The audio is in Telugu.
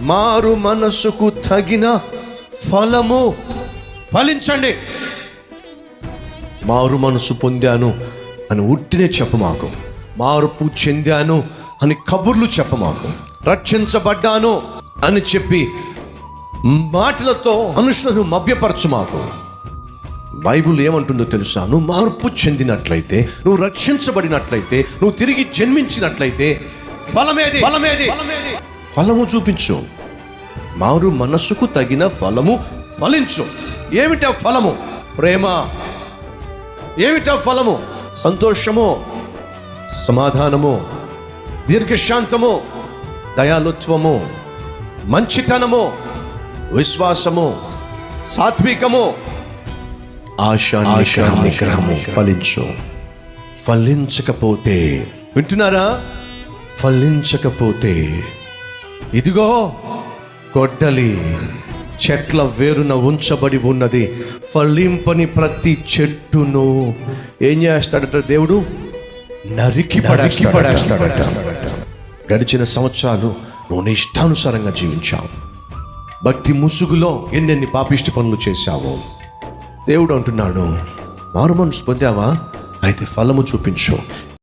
మారు మనసుకు తగిన ఫలము ఫలించండి. మారు మనసు పొందాను అని ఉట్టినే చెప్పమాకు. మార్పు చెందాను అని కబుర్లు చెప్పమాకు. రక్షించబడ్డాను అని చెప్పి మాటలతో మనుషులను మభ్యపరచుమాకు. బైబిల్ ఏమంటుందో తెలుసా? నువ్వు మార్పు చెందినట్లయితే, నువ్వు రక్షించబడినట్లయితే, నువ్వు తిరిగి జన్మించినట్లయితే ఫలమేది? ఫలము చూపించు. మారు మనస్సుకు తగిన ఫలము ఫలించు. ఏమిటా ఫలము? ప్రేమ. ఏమిటా ఫలము? సంతోషము, సమాధానము, దీర్ఘశాంతము, దయాలుత్వము, మంచితనము, విశ్వాసము, సాత్వికము, ఆశా నిగ్రహము ఫలించు. ఫలించకపోతే, వింటున్నారా? ఫలించకపోతే ఇదిగో గొడ్డలి చెట్ల వేరున ఉంచబడి ఉన్నది. ఫలింపని ప్రతి చెట్టును ఏం చేస్తాడట దేవుడు? నరికి పడేస్తాడట. గడిచిన సంవత్సరాలు నువ్వు నీ ఇష్టానుసారంగా జీవించావు. భక్తి ముసుగులో ఎన్నెన్ని పాపిష్టి పనులు చేశావు. దేవుడు అంటున్నాడు, మారు మనసు పొందావా? అయితే ఫలము చూపించు.